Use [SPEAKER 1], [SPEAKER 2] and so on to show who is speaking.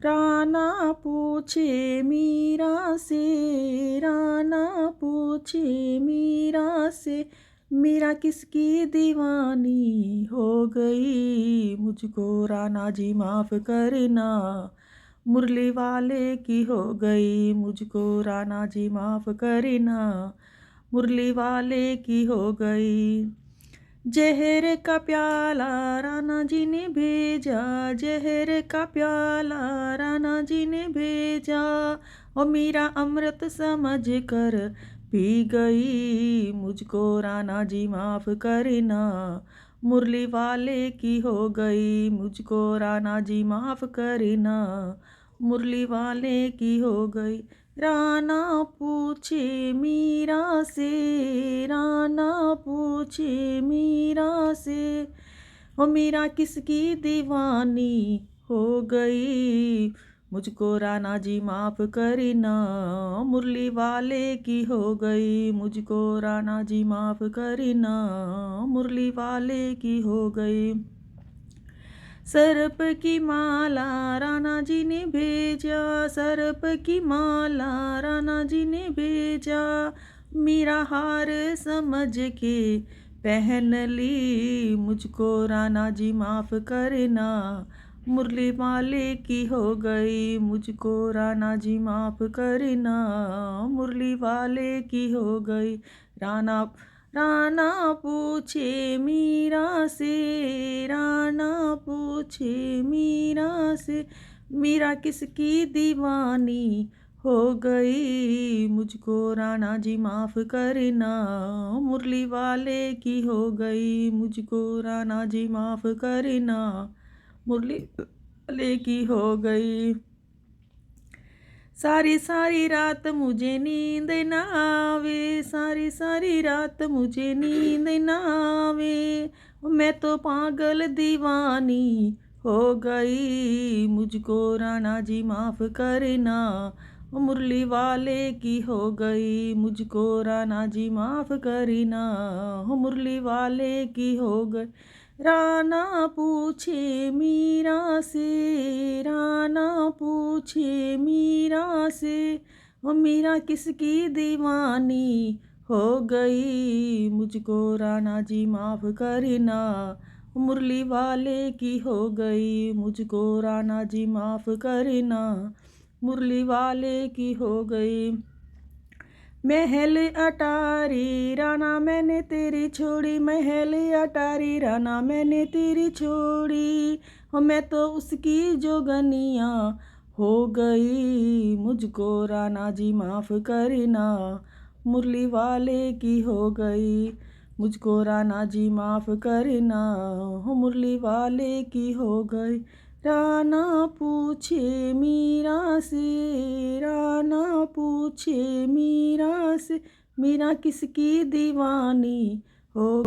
[SPEAKER 1] राना पूछे मीरा से, राना पूछे मीरा से, मीरा किसकी दीवानी हो गई, मुझको राना जी माफ़ करना, मुरली वाले की हो गई, मुझको राना जी माफ़ करना, मुरली वाले की हो गई। जहर का प्याला राना जी ने भेजा, जहर का प्याला राना जी ने भेजा, और मीरा अमृत समझ कर पी गई, मुझको राना जी माफ़ करना, मुरली वाले की हो गई, मुझको राना जी माफ़ करना, मुरली वाले की हो गई। राना पूछे मीरा से, राना पूछे मीरा से, ओ मीरा किसकी दीवानी हो गई, मुझको राना जी माफ़ करना, मुरली वाले की हो गई, मुझको राना जी माफ़ करना, मुरली वाले की हो गई। सर्प की माला राना जी ने भेजा, सर्प की माला राना जी ने भेजा, मीरा हार समझ के पहन ली, मुझको राना जी माफ़ करना, मुरली वाले की हो गई, मुझको राना जी माफ़ करना, मुरली वाले की हो गई। राना राना पूछे मीरा से, राना पूछे मीरा से, मीरा किसकी दीवानी हो गई, मुझको राना जी माफ़ करना, मुरली वाले की हो गई, मुझको राना जी माफ़ करना, मुरली वाले की हो गई। सारी सारी रात मुझे नींद न आवे, सारी सारी रात मुझे नींद न आवे, मैं तो पागल दीवानी हो गई, मुझको राना जी माफ़ करना, मुरली वाले की हो गई, मुझको राना जी माफ़ करना, मुरली वाले की हो गई। राना पूछे मीरा से, राना पूछे मीरा से, वो मीरा किसकी दीवानी हो गई, मुझको राना जी माफ़ करना, मुरली वाले की हो गई, मुझको राना जी माफ़ करना, मुरली वाले की हो गई। महल अटारी राना मैंने तेरी छोड़ी, महल अटारी राना मैंने तेरी छोड़ी, हो मैं तो उसकी जोगनिया हो गई, मुझको राना जी माफ़ करना, मुरली वाले की हो गई, मुझको राना जी माफ़ करना, हो मुरली वाले की हो गई। राना पूछे मीरा से, राना पूछे मीरा से, मीरा किसकी दीवानी हो